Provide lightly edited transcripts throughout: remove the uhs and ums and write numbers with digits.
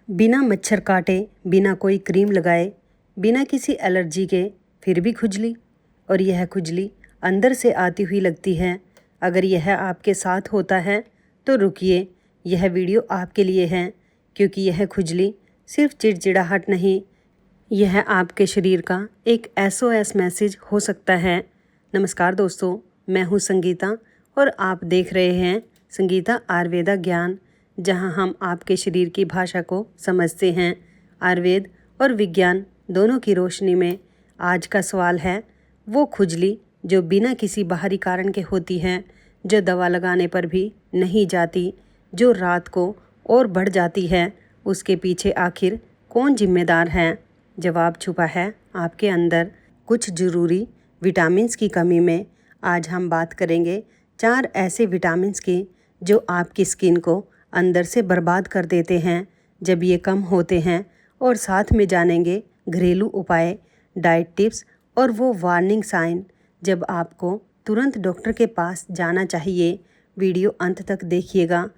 बिना मच्छर काटे, बिना कोई क्रीम लगाए, बिना किसी एलर्जी के फिर भी खुजली, और यह खुजली अंदर से आती हुई लगती है। अगर यह आपके साथ होता है तो रुकिए, यह वीडियो आपके लिए है, क्योंकि यह खुजली सिर्फ चिड़चिड़ाहट नहीं, यह आपके शरीर का एक SOS मैसेज हो सकता है। नमस्कार दोस्तों, मैं हूँ संगीता और आप देख रहे हैं संगीता आयुर्वेदा ज्ञान, जहाँ हम आपके शरीर की भाषा को समझते हैं। आयुर्वेद और विज्ञान दोनों की रोशनी में आज का सवाल है वो खुजली जो बिना किसी बाहरी कारण के होती है, जो दवा लगाने पर भी नहीं जाती, जो रात को और बढ़ जाती है। उसके पीछे आखिर कौन जिम्मेदार है? जवाब छुपा है आपके अंदर। कुछ ज़रूरी विटामिन्स की कमी में आज हम बात करेंगे 4 ऐसे विटामिन्स की जो आपकी स्किन को अंदर से बर्बाद कर देते हैं जब ये कम होते हैं, और साथ में जानेंगे घरेलू उपाय, डाइट टिप्स और वो वार्निंग साइन जब आपको तुरंत डॉक्टर के पास जाना चाहिए। वीडियो अंत तक देखिएगा,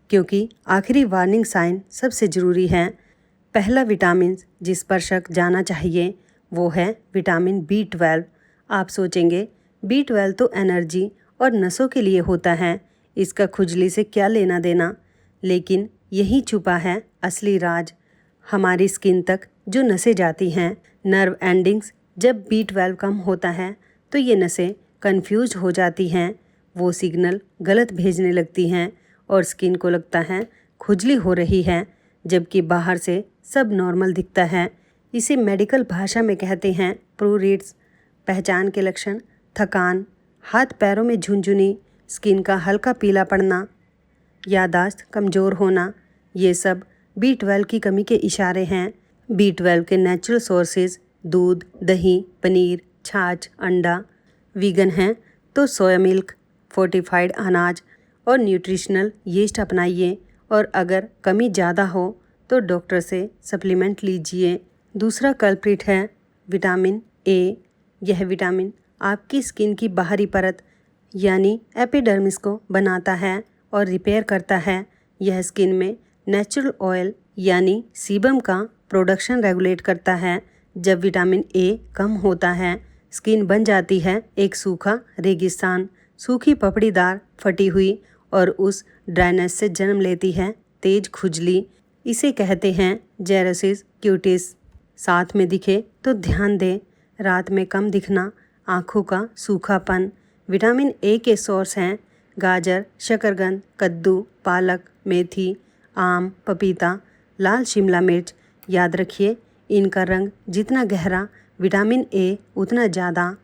क्योंकि आखिरी वार्निंग साइन सबसे ज़रूरी है। पहला विटामिन जिस पर शक जाना चाहिए वो है विटामिन B12। आप सोचेंगे B12 तो एनर्जी और नसों के लिए होता है, इसका खुजली से क्या लेना देना? लेकिन यही छुपा है असली राज। हमारी स्किन तक जो नसें जाती हैं, नर्व एंडिंग्स, जब B12 कम होता है तो ये नसें कंफ्यूज हो जाती हैं, वो सिग्नल गलत भेजने लगती हैं और स्किन को लगता है खुजली हो रही है, जबकि बाहर से सब नॉर्मल दिखता है। इसे मेडिकल भाषा में कहते हैं प्रूरिड्स। पहचान के लक्षण: थकान, हाथ पैरों में झुनझुनी, स्किन का हल्का पीला पड़ना, याददाश्त कमज़ोर होना, ये सब B12 की कमी के इशारे हैं। B12 के नेचुरल सोर्सेज दूध, दही, पनीर, छाछ, अंडा। वीगन हैं तो सोया मिल्क, फोर्टिफाइड अनाज और न्यूट्रिशनल यीस्ट अपनाइए, और अगर कमी ज़्यादा हो तो डॉक्टर से सप्लीमेंट लीजिए। दूसरा कल्प्रिट है विटामिन A। यह विटामिन आपकी स्किन की बाहरी परत यानी एपिडर्मिस को बनाता है और रिपेयर करता है। यह स्किन में नेचुरल ऑयल यानी सीबम का प्रोडक्शन रेगुलेट करता है। जब विटामिन A कम होता है, स्किन बन जाती है एक सूखा रेगिस्तान, सूखी पपड़ीदार फटी हुई, और उस ड्राइनेस से जन्म लेती है तेज खुजली। इसे कहते हैं जेरोसिस क्यूटिस। साथ में दिखे तो ध्यान दें, रात में कम दिखना, आँखों का सूखापन। विटामिन A के सोर्स हैं गाजर, शकरकंद, कद्दू, पालक, मेथी, आम, पपीता, लाल शिमला मिर्च। याद रखिए, इनका रंग जितना गहरा विटामिन A उतना ज़्यादा।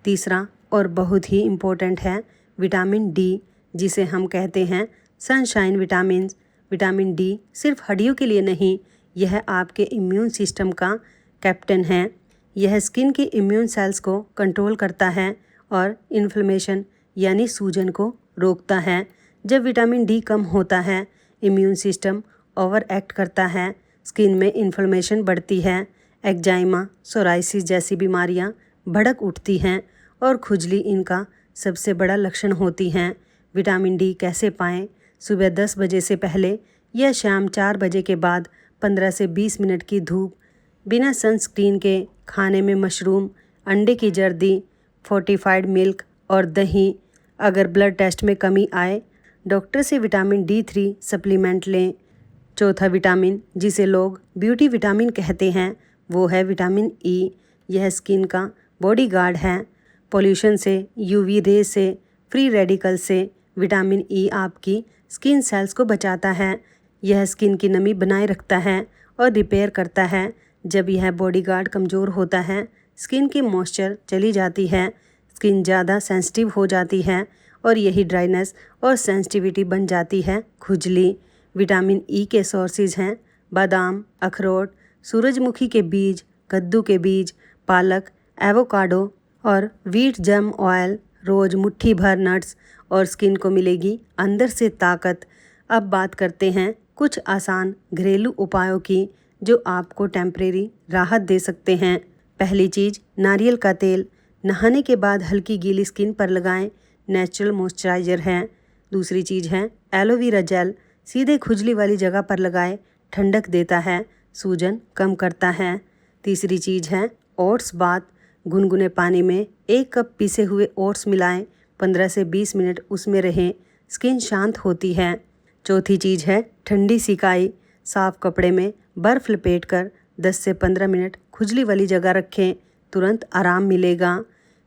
तीसरा और बहुत ही इम्पोर्टेंट है विटामिन D, जिसे हम कहते हैं सनशाइन विटामिन्स। विटामिन D सिर्फ हड्डियों के लिए नहीं, यह आपके इम्यून सिस्टम का कैप्टन है। यह स्किन के इम्यून सेल्स को कंट्रोल करता है और इन्फ्लेमेशन यानी सूजन को रोकता है। जब विटामिन D कम होता है, इम्यून सिस्टम ओवर एक्ट करता है, स्किन में इन्फ्लेमेशन बढ़ती है, एक्जाइमा, सोराइसिस जैसी बीमारियां भड़क उठती हैं, और खुजली इनका सबसे बड़ा लक्षण होती हैं। विटामिन D कैसे पाएँ? सुबह 10 बजे से पहले या शाम 4 बजे के बाद 15 से 20 मिनट की धूप, बिना सनस्क्रीन के खाने में मशरूम, अंडे की जर्दी, फोर्टिफाइड मिल्क और दही। अगर ब्लड टेस्ट में कमी आए, डॉक्टर से विटामिन D3 सप्लीमेंट लें। चौथा विटामिन, जिसे लोग ब्यूटी विटामिन कहते हैं, वो है विटामिन E। यह स्किन का बॉडीगार्ड है। पोल्यूशन से, UV रेज से, फ्री रेडिकल से विटामिन E आपकी स्किन सेल्स को बचाता है। यह स्किन की नमी बनाए रखता है और रिपेयर करता है। जब यह बॉडीगार्ड कमज़ोर होता है, स्किन की मॉइस्चर चली जाती है, स्किन ज़्यादा सेंसिटिव हो जाती है, और यही ड्राइनेस और सेंसिटिविटी बन जाती है खुजली। विटामिन E के सोर्सेज हैं बादाम, अखरोट, सूरजमुखी के बीज, कद्दू के बीज, पालक, एवोकाडो और व्हीट जर्म ऑयल। रोज़ मुट्ठी भर नट्स और स्किन को मिलेगी अंदर से ताकत। अब बात करते हैं कुछ आसान घरेलू उपायों की जो आपको टेम्परेरी राहत दे सकते हैं। पहली चीज़, नारियल का तेल। नहाने के बाद हल्की गीली स्किन पर लगाएं, नेचुरल मॉइस्चराइज़र है। दूसरी चीज़ है एलोवेरा जेल। सीधे खुजली वाली जगह पर लगाएं, ठंडक देता है, सूजन कम करता है। तीसरी चीज़ है ओट्स बाथ। गुनगुने पानी में 1 कप पीसे हुए ओट्स मिलाएं, 15 से 20 मिनट उसमें रहें, स्किन शांत होती है। चौथी चीज़ है ठंडी सिकाई। साफ कपड़े में बर्फ़ लपेटकर 10 से 15 मिनट खुजली वाली जगह रखें, तुरंत आराम मिलेगा।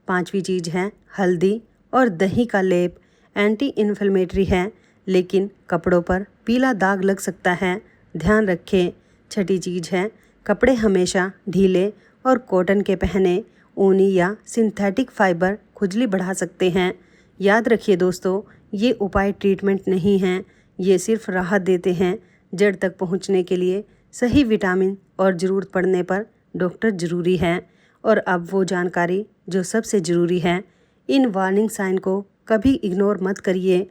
पांचवी चीज़ है हल्दी और दही का लेप। एंटी इन्फ्लेमेटरी है, लेकिन कपड़ों पर पीला दाग लग सकता है, ध्यान रखें। छठी चीज़ है कपड़े हमेशा ढीले और कॉटन के पहने। ऊनी या सिंथेटिक फाइबर खुजली बढ़ा सकते हैं। याद रखिए दोस्तों, ये उपाय ट्रीटमेंट नहीं हैं, ये सिर्फ राहत देते हैं। जड़ तक पहुंचने के लिए सही विटामिन और ज़रूरत पड़ने पर डॉक्टर ज़रूरी है। और अब वो जानकारी जो सबसे ज़रूरी है, इन वार्निंग साइन को कभी इग्नोर मत करिए।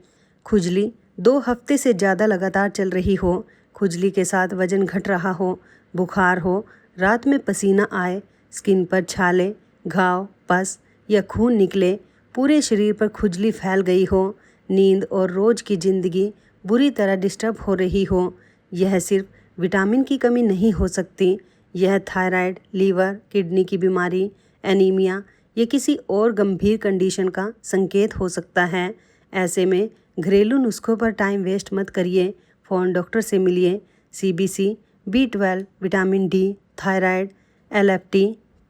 खुजली 2 हफ्ते से ज़्यादा लगातार चल रही हो, खुजली के साथ वजन घट रहा हो, बुखार हो, रात में पसीना आए, स्किन पर छाले, घाव, पस या खून निकले, पूरे शरीर पर खुजली फैल गई हो, नींद और रोज़ की ज़िंदगी बुरी तरह डिस्टर्ब हो रही हो, यह सिर्फ विटामिन की कमी नहीं हो सकती। यह थायराइड, लीवर, किडनी की बीमारी, एनीमिया या किसी और गंभीर कंडीशन का संकेत हो सकता है। ऐसे में घरेलू नुस्खों पर टाइम वेस्ट मत करिए, फ़ौरन डॉक्टर से मिलिए। CBC, B12, vitamin D, thyroid, LFT,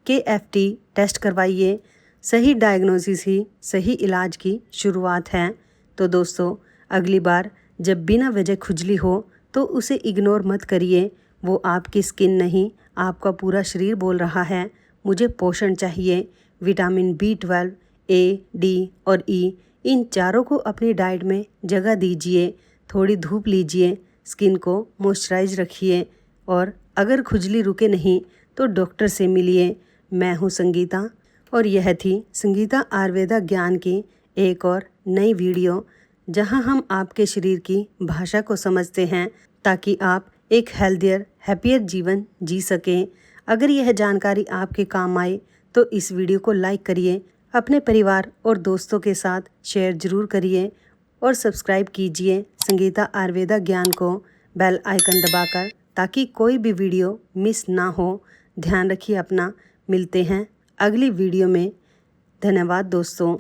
KFT test करवाइए। सही डायग्नोसिस ही सही इलाज की शुरुआत है। तो दोस्तों, अगली बार जब बिना वजह खुजली हो तो उसे इग्नोर मत करिए। वो आपकी स्किन नहीं, आपका पूरा शरीर बोल रहा है, मुझे पोषण चाहिए। विटामिन B12, A, D और E, इन चारों को अपनी डाइट में जगह दीजिए। थोड़ी धूप लीजिए, स्किन को मॉइस्चराइज रखिए और अगर खुजली रुके नहीं तो डॉक्टर से मिलिए। मैं हूँ संगीता और यह थी संगीता आयुर्वेदा ज्ञान की एक और नई वीडियो, जहां हम आपके शरीर की भाषा को समझते हैं ताकि आप एक हेल्थियर, हैप्पियर जीवन जी सकें। अगर यह जानकारी आपके काम आए तो इस वीडियो को लाइक करिए, अपने परिवार और दोस्तों के साथ शेयर ज़रूर करिए और सब्सक्राइब कीजिए संगीता आयुर्वेदा ज्ञान को बेल आइकन दबाकर, ताकि कोई भी वीडियो मिस ना हो। ध्यान रखिए अपना। मिलते हैं अगली वीडियो में। धन्यवाद दोस्तों।